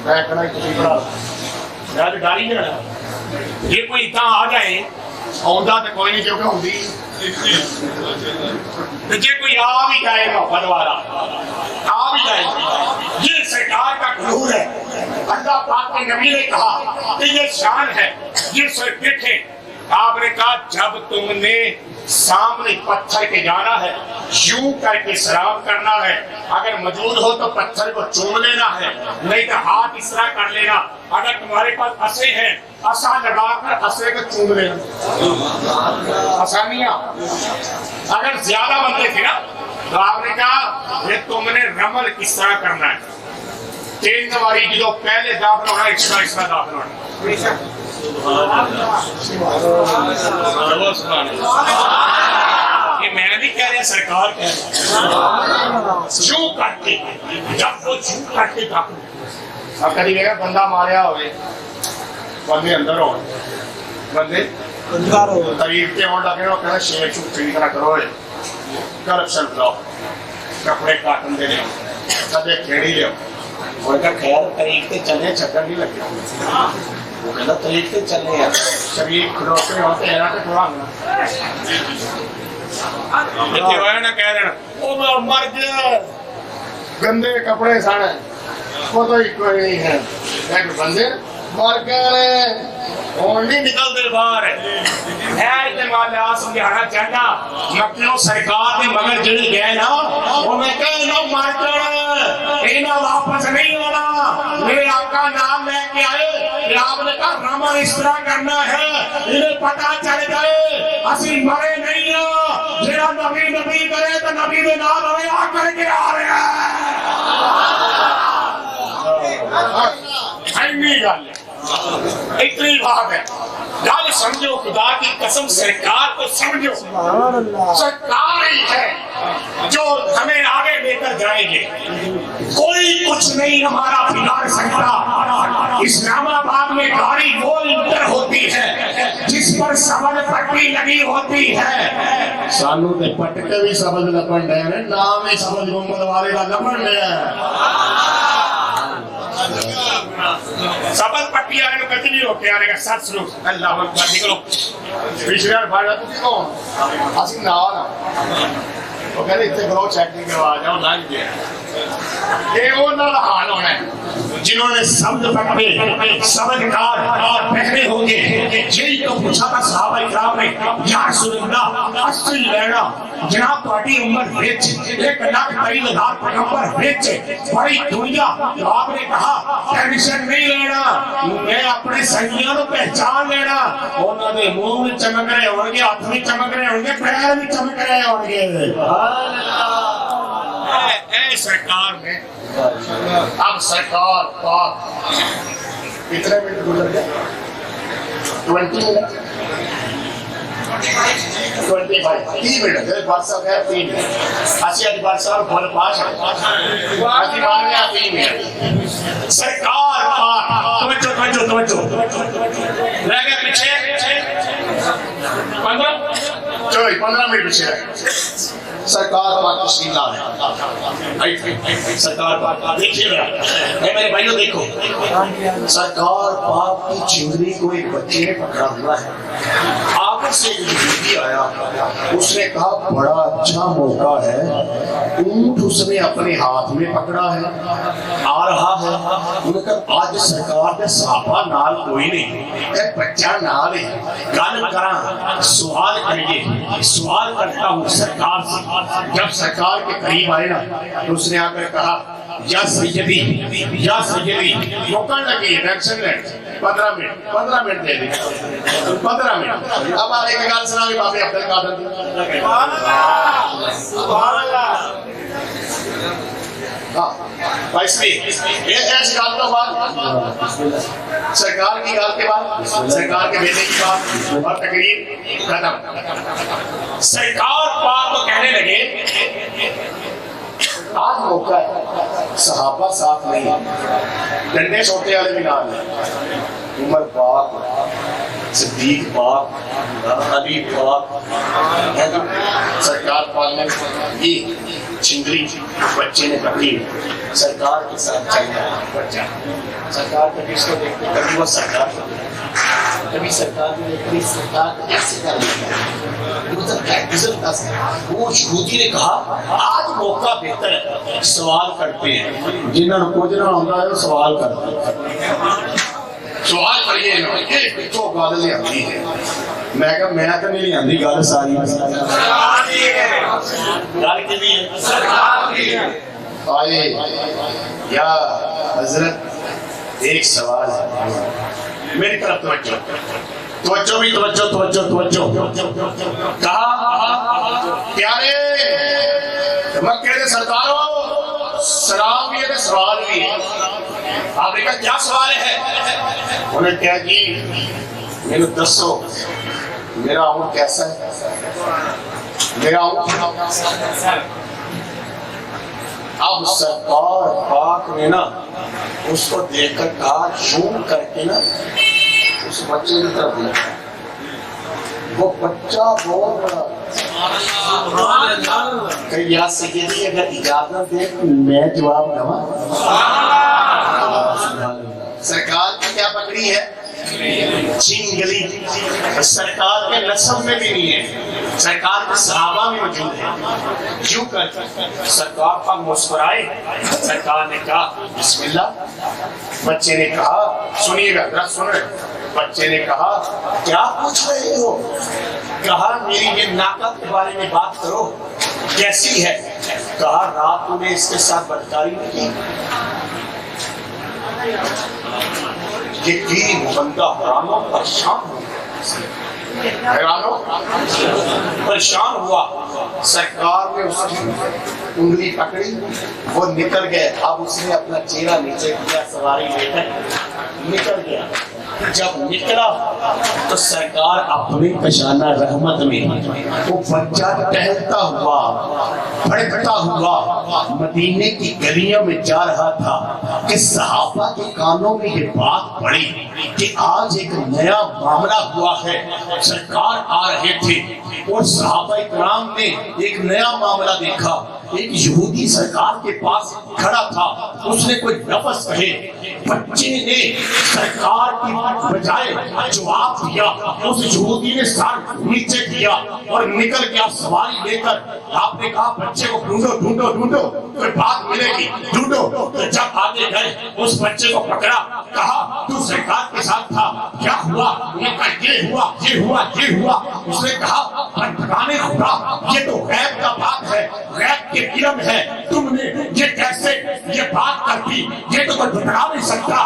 Speaker 4: میں کھڑا ہی تھی پڑھا، میں گاڑی نہیں رہا۔ یہ کوئی اتنا آ جائے آؤں تو کوئی نہیں کیونکہ ہوں جی کوئی آ بھی جائے محبت والا آ بھی جائے، یہ سرکار کا غرور ہے۔ اللہ پاک کے نبی نے کہا کہ یہ شان ہے، یہ صرف دیکھیں، آپ نے کہا جب تم نے سامنے پتھر کے جانا ہے یوں کر کے سلام کرنا ہے، اگر موجود ہو تو پتھر کو چوم لینا ہے، نہیں تو ہاتھ اس طرح کر لینا، اگر تمہارے پاس اسے ہیں اسا لگا کر اسے کو چوم لینا۔ آسانیاں اگر زیادہ بندے تھے نا تو آپ نے کہا یہ تم نے رمل کس طرح کرنا ہے، تین نواری کی جو پہلے داخل ہونا اس طرح داخل ہونا۔ یہ میں نہیں کہہ رہا، سرکار کہہ رہا، یوں کرتے جب وہ یوں کرتے داخل۔ اب کبھی میرا بندہ ماریا ہوئے، بندے اندر ہو، بندے طریق کے ہوں لگے ہو، کہنا شیر چوک چلی طرح کرو، کرپشن بلاؤ، کپڑے کاٹن دے لیں، کدے کھیڑی لیں، اور کہا خیر طریق تے چلے چکر نہیں لگے، وہ کہنا طریق تے چلے ہیں، شریف کھڑوتے ہوتے ہیں کہ تھوڑا ہوں یہ ہوئے نہ کہہ دینا او مر گیا، گندے کپڑے ساڑے وہ تو ہی کوئی نہیں ہے، ایک بندے مر گئے ہوں نہیں نکلتے باہر سمجھانا چاہتا مکیوں سرکار کے مگر جڑے گئے نا وہ میں کہنا مر جانا انہاں واپس نہیں ہونا میرے آقا نام لے کے آئے کہ آپ نے کہا راما اس طرح کرنا ہے انہیں پتہ چل گئے اسی مرے نہیں ہیں جڑا نبی نبی کرے تو نبی دے نام ہوئے آ کر کے آ رہے ہیں اتنی بات ہے گل سمجھو خدا کی قسم سرکار کو سمجھو سرکار ہی ہے جو ہمیں آگے لے کر جائیں گے کوئی کچھ نہیں ہمارا بگاڑ سکتا اسلام آباد میں گاڑی وہ انٹر ہوتی ہے جس پر سبز پٹی لگی ہوتی ہے سانو تے پٹکے بھی سبز لبن دے نام ہی سبز گنبد والے کا لبن دے سبز پٹی آنے کو کتی نہیں روکے آنے کا سر سلو اللہ اکبر نکلو پچھلے بھائی رہا تھی کون اسی نانا وہ کہہ رہے اتنے کرو چیکنگ کروا جاؤ لائن گیا یہ وہ نہ حال ہونا ہے جنہوں نے سبز پٹے سبز کار پہنے ہوں گے یہی تو پوچھا تھا صحابہ اکرام نے یا رسول اللہ اصل لینا جناب تہاڈی عمر وچ 1,23,000 پیغمبر وچ بڑی دنیا تو آپ نے کہا ٹینشن نہیں لینا میں اپنے سنگیاں کو پہچان لینا انہاں دے منہ میں چمک رہے ہوں گے ہاتھ میں چمک رہے ہوں گے پیر میں چمک رہے ہوں گے سبحان اللہ اے سرکار نے اب سرکار پاک کتنے منٹ گزر گئے 20 منٹ 25 30 منٹ ہے بادشاہ ہے 3 منٹ اسی بادشاہ بول پاس ہے اسی مان گیا 3 منٹ سرکار پاک توجہ رہ گئے پیچھے 15 منٹ پیچھے سرکار پاک تشریف لائے سرکار پاک دیکھیے میرے بھائیوں دیکھو سرکار پاک کی چنگری کو ایک بچے نے پکڑا ہوا ہے آگے سے ایک یہودی آیا اس نے کہا بڑا اچھا موقع ہے اونٹ اس نے اپنے ہاتھ میں پکڑا ہے آ رہا ہے انہوں نے کہا آج سرکار کے صحابہ نال کوئی نہیں اے بچہ نال ہے گل کراں سوال کریے سوال کرتا ہوں سرکار سے جب سرکار کے قریب آئے نا تو اس نے آ کر کہا یا سیدی روکن لگی ٹینشن لے 15 منٹ دے دیں 15 منٹ اب آ ایک گل سنا بھی بابے عبد القادر سبحان اللہ ایسی گل تو بعد سرکار کی گل کے بعد سرکار کے بیٹے کی بات اور تقریر ختم سرکار پاک کو کہنے لگے آج موقع ہے صحابہ ساتھ نہیں ڈنڈے سوٹے والے بھی نال ہیں عمر پاک صدیق پاک علی پاک سرکار پاک نے یہ چنگری بچے نے پکڑی سرکار کے ساتھ چل رہا ہے بچہ سرکار کبھی اس کو دیکھتے کبھی وہ سرکار کو دیکھتے کبھی سرکار کو دیکھتے سرکار کیسے کر لیتا ہے وہ یہودی نے کہا آج موقع بہتر ہے سوال کرتے ہیں جنہوں نے کچھ نہ ہوتا ہے سوال کرتے ہیں سوال کریے نا تو گل لے آتی ہے میں کہا میں تو نہیں آندی گل ساری گل کی آئے یا حضرت ایک سوال ہے میری طرف توجہ بھی توجہ کہا پیارے مکے دے سرداروں سلام بھی ہے سوال بھی ہے آپ نے کہا کیا سوال ہے انہوں نے کہا جی میرے دسو میرا اونٹ کیسا ہے میرا اونٹ اب سرکار پاک نے نا اس کو دیکھ کر کہا زوم کر کے نا اس بچے کی طرف دیکھا وہ بچہ بہت بڑا کہ یا سیدی اگر اجازت دے میں جواب دوں سرکار کی کیا پکڑی ہے چنگلی سرکار کے نسب میں بھی نہیں ہے سرکار کے صحابہ میں موجود ہے. یوں کر سرکار پر مسکرائے. سرکار نے کہا بسم اللہ. بچے نے کہا سنیے گا ذرا سن رہے. بچے نے کہا کیا پوچھ رہے ہو؟ کہا میری یہ ناکہ کے بارے میں بات کرو کیسی ہے؟ کہا رات تو نے اس کے ساتھ بدکاری نہیں کی. یہ تین بندہ حیرانوں پریشان ہوا. سرکار نے اس کی انگلی پکڑی, وہ نکل گئے. اب اس نے اپنا چہرہ نیچے کیا, سواری لے کر نکل گیا. جب نکلا تو سرکار اپنے پشانہ رحمت میں وہ بچہ ٹہلتا ہوا بھڑکتا ہوا مدینے کی گلیوں میں جا رہا تھا کہ صحابہ کے کانوں میں یہ بات پڑی کہ آج ایک نیا معاملہ ہوا ہے. سرکار آ رہے تھے اور صحابہ کرام نے ایک نیا معاملہ دیکھا. ایک یہودی سرکار کے پاس کھڑا تھا, اس نے کوئی لفظ کہے, بچے نے سرکار کی بجائے جواب دیا. اس یہودی نے سر نیچے کیا اور نکل گیا سواری لے کر. آپ نے کہا بچے کو ڈھونڈو ڈھونڈو ڈھونڈو, کوئی بات ملے گی, ڈھونڈو. تو جب آگے گئے اس بچے کو پکڑا, کہا تو سرکار کے ساتھ تھا, کیا ہوا؟ یہ ہوا یہ ہوا یہ ہوا. اس نے کہا بھٹکانے خدا, یہ تو غیب کا بات ہے, غیب کے علم ہے. تم نے یہ کیسے یہ بات کر دی؟ یہ تو کوئی بتا نہیں سکتا.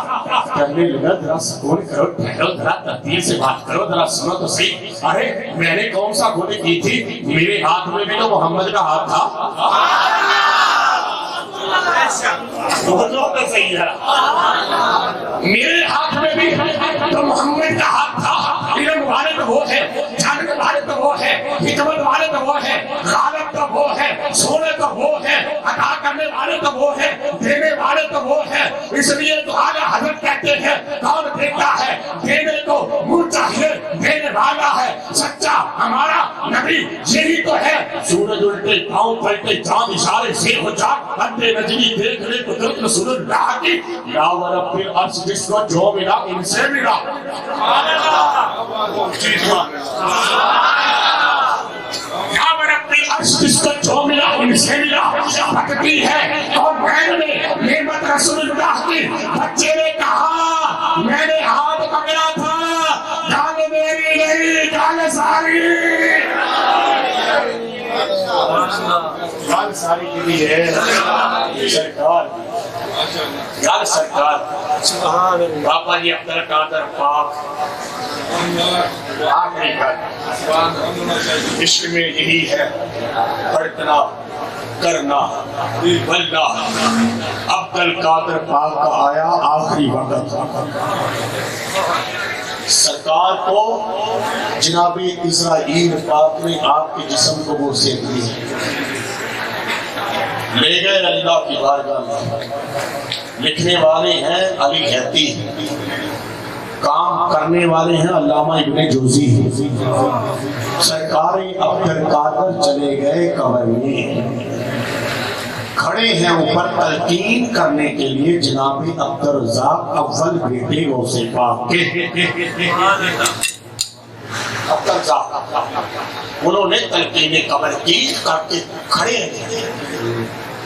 Speaker 4: کہنے لگا ذرا سکون کرو, ٹھہرو, ذرا ترتیب سے بات کرو, ذرا سنو تو صحیح. ارے میں نے کون سا گولی کی تھی؟ میرے ہاتھ میں بھی تو محمد کا ہاتھ تھا. صحیح ہے, میرے ہاتھ میں بھی تو محمد کا ہاتھ تھا. علم والے تو وہ ہے, جاننے والے تو وہ ہے, حکمت والے تو وہ ہے, غالب تو وہ ہے, سونے تو وہ ہے, عطا کرنے والے تو وہ ہے, دینے والے تو وہ ہے. اس لیے تو اعلیٰ حضرت کہتے ہیں کون دیتا ہے؟ دینے کو منہ چاہیے, دینے والا ہے سچا ہمارا نبی یہی تو ہے. سورج الٹے پاؤں پلٹے چاند اشارے سے ہو جا, اندھے نجمی دیکھ لے قدرت رسول اللہ کی. یا رب العرش جس کو جو ملا ان سے ملا. جس کو جو ملا ان سے ملا. بھٹکتی ہے اور بہن میں نعمت رسول اللہ کی. بچے نے کہا میں نے ہاتھ پکڑا تھا, جان میری نہیں جان ساری. جان ساری کے لیے ہے سرکار. یار سرکار بابا جی عبد القادر پاک آخری بات عشق میں یہی ہے, پڑھنا کرنا. واللہ عبد القادر پاک کا آیا آخری وقت. سرکار کو جناب اسرائیل پاک نے آپ کے جسم کو وہ سے دی, لے گئے اللہ کی بارگاہ میں. لکھنے والے ہیں علی حیتی, کام کرنے والے ہیں علامہ ابن جوزی. سرکار عبد القادر چلے گئے قبر میں, کھڑے ہیں اوپر تلقین کرنے کے لیے جناب عبد الرزاق اول بیٹے غوث پاک کے. عبد الرزاق انہوں نے تلقین قبر کی کر کے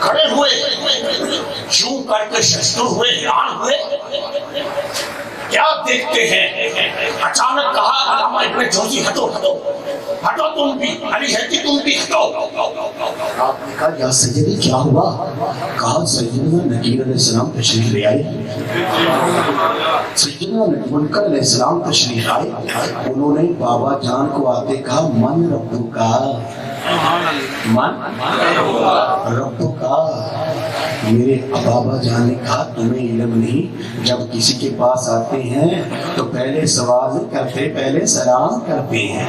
Speaker 4: کھڑے ہوئے, یوں کر کے ششتر ہوئے, حیران ہوئے. کیا دیکھتے ہیں؟ اچانک کہا علامہ ابن جوزی ہٹو ہٹو ہٹو, تم بھی علی حیتی تم بھی ہٹو. آپ نے کہا یا سیدی کیا ہوا؟ کہا سیدنا نکیر علیہ السلام تشریف لے آئے. سیدنا منکر علیہ السلام تشریف آئے. انہوں نے بابا جان کو آتے کہا من ربو کا, من ربو کا. میرے بابا جان نے کہا تمہیں علم نہیں, جب کسی کے پاس آتے ہیں تو پہلے سوال کرتے, پہلے سلام کرتے ہیں.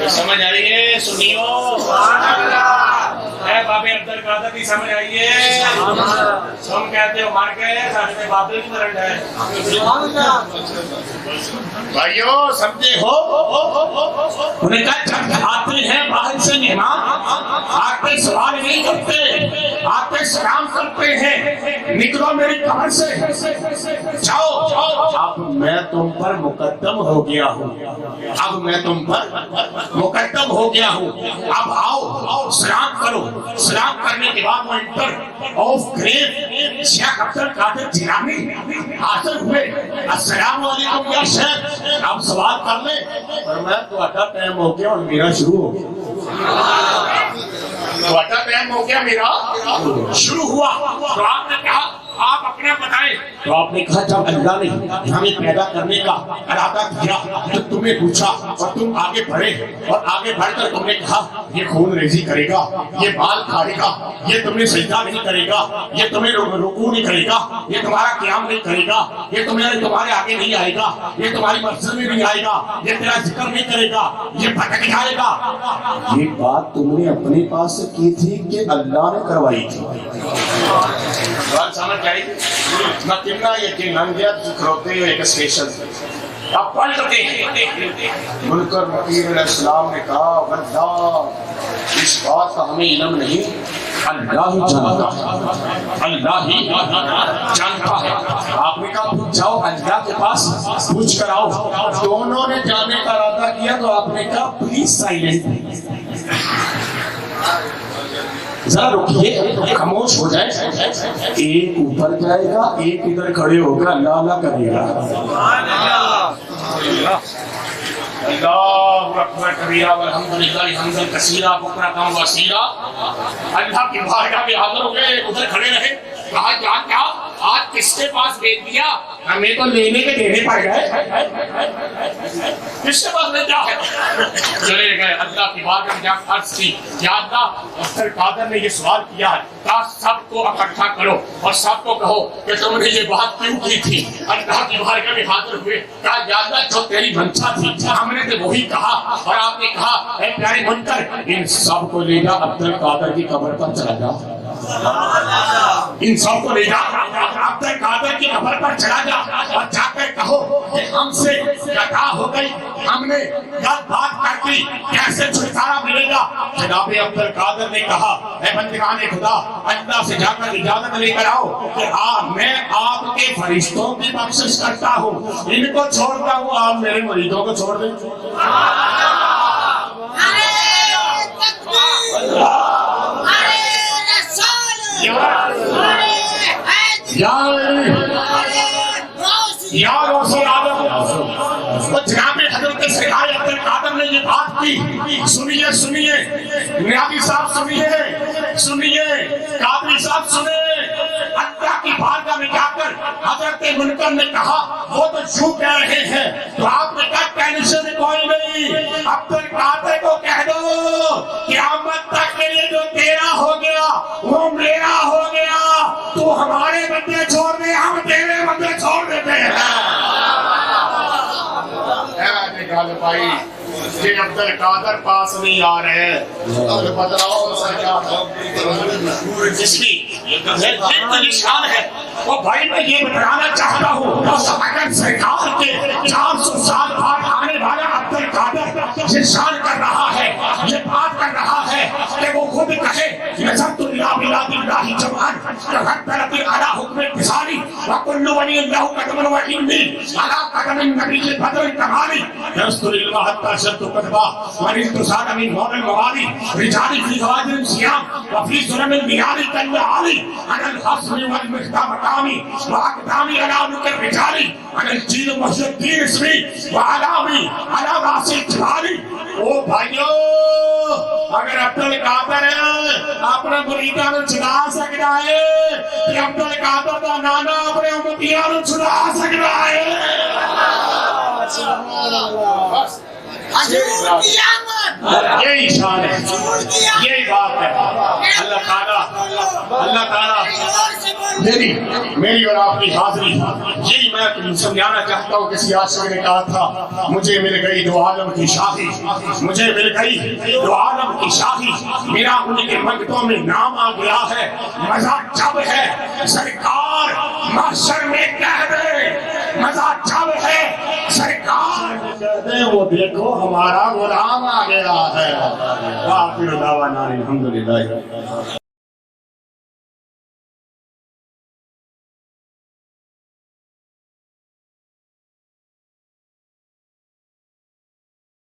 Speaker 4: سمجھ آ رہی ہے؟ سنیو اے بابے عبد القادر کی سمجھ آئی ہے؟ تم کہتے ہو مار کے ساتھ میں بابے کی طرح ہے. بھائیو سمجھے ہو؟ انہیں کہا جب آتے ہیں باہر سے مہمان, آتے سوال نہیں کرتے, آتے سلام کرتے ہیں نکلو میری قبر سے جاؤ اب میں تم پر مقدم ہو گیا ہوں اب میں تم پر مقدم ہو گیا ہوں اب آؤ سلام کرو سلام کرنے کے بعد وہ انٹر آف گریو شیخ عبد القادر جیلانی حاضر ہوئے السلام علیکم یا شیخ آپ سوال کر لیں فرمایا تو آٹا ٹائم ہو گیا اور میرا شروع ہو گیا تو آٹا ٹائم ہو گیا میرا شروع ہوا تو آپ نے کہا آپ اپنا بتائیں تو آپ نے کہا جب اللہ نے ہمیں پیدا کرنے کا ارادہ کیا تو تمہیں پوچھا اور تم آگے بڑھے اور آگے بڑھ کر تم نے کہا یہ خون ریزی کرے گا یہ بال کھاڑے گا یہ تمہیں سجدہ نہیں کرے گا یہ تمہیں رکوع نہیں کرے گا یہ تمہارا قیام نہیں کرے گا یہ تمہارے آگے نہیں آئے گا یہ تمہاری مسجد میں نہیں آئے گا یہ تیرا ذکر نہیں کرے گا یہ بھٹک جائے گا یہ بات تم نے اپنے پاس سے کی تھی کہ اللہ نے کروائی تھی بات سمجھ آئی میں کتنا یقین گیا کھروتے ہوئے ایک اسٹیشن اب پلٹتے منکر نکیر علیہ السلام نے کہا واللہ اس بات کا ہمیں علم نہیں اللہ ہی جانتا ہے اللہ ہی جانتا ہے آپ نے کہا پوچھ جاؤ اللہ کے پاس پوچھ کر آؤ دونوں نے جانے کا ارادہ کیا تو آپ نے کہا پلیز سائلنٹ ذرا رکیے خاموش ہو جائے ایک اوپر جائے گا ایک ادھر کھڑے ہو کر اللہ اللہ کرے گا اللہ اکبر کبیرہ والحمدللہ حمدا کثیرا بکرۃ واسیلا اللہ کی بارگاہ میں حاضر ہو گئے ادھر کھڑے رہے کہا جان کیا آج کس کے پاس بیچ دیا ہمیں تو لینے کے دینے پڑ گئے کس کے پاس لے جا ہے چلے گئے اللہ کی بارگاہ میں جا عرض کی یا اللہ عبد القادر نے یہ سوال کیا ہے کہا سب کو اکٹھا کرو اور سب کو کہو کہ تم نے یہ بات کیوں کی تھی اللہ کی بارگاہ میں حاضر ہوئے کہا یا اللہ جو تیری منشا تھی ہم نے تو وہی کہا اور آپ نے کہا اے پیارے منکر ان سب کو لے جا عبد القادر کی قبر پر چلا جا ان سب کو لے جا عبد القادر کی قبر پر چلا جا اور جا کر کہو کہ ہم سے خطا ہو گئی ہم نے غلط بات کر دی کیسے چھٹکارا ملے گا جناب عبد القادر نے کہا اے بندگان خدا اللہ سے جا کر اجازت لے کر آؤ کہ میں آپ کے فرشتوں کی بخشش کرتا ہوں ان کو چھوڑتا ہوں آپ میرے مریضوں کو چھوڑ دیں یا روسی آدم تو جناب حضرت سرکار عبد القادر نے یہ بات کی سنیے سنیے نیازی صاحب سنیے قادری صاحب سنیں اللہ کی بارگاہ میں جا کر حضرت منکر نے کہا وہ تو یوں کہہ رہے ہیں تو آپ نے کہا ٹینشن کوئی نہیں عبد القادر کو کہہ دو قیامت تک کے لیے جو تیرا ہو گیا وہ میرا ہو گیا تو ہمارے بندے چھوڑ دے ہم تیرے بندے چھوڑ دیتے ہیں بھائی یہ عبد القادر پاس نہیں آ رہے ہیں بتلاؤ جس کی نشان ہے وہ بھائی میں یہ بتانا چاہتا ہوں اگر سرکار کے 400 سال بعد آنے والا عبد القادر یہ شان کر رہا ہے یہ بات کر رہا ہے کہ وہ خود کہے نظرت اللہ بلاد اللہ جمعان تحترت علی حکم انتصاری وکل ولی اللہ قدم وعلمی علی قدم النبی بدر کمالی رسول اللہ حتی شرط قدبہ ونزد ساد من مول الموالی رجالی فی غادر سیام وفی ظلم المیاری کل عالی علی الحصر والمختہ مقامی واقدامی علی نکر رجالی علی الجیل محجد الدین اسمی وعلامی علی راسی جبالی او بھائیو اگر عبد القادر اپنے مریدان چھڑا سکتا ہے کہ عبد القادر کا نانا اپنے امتیان چھڑا سکتا ہے یہی شان ہے یہی بات ہے اللہ تعالیٰ میری اور آپ کی حاضری یہی میں سمجھانا چاہتا ہوں کسی عاشق نے کہا تھا مجھے مل گئی دو عالم کی شاہی مجھے مل گئی دو عالم کی شاہی میرا ان کے منگتوں میں نام آ گیا ہے مزہ جب ہے سرکار محشر میں کہہ دے مزہ جب ہے سرکار کہہ دے وہ دیکھو ہمارا غلام آ گیا ہے آخر دعوانا الحمدللہ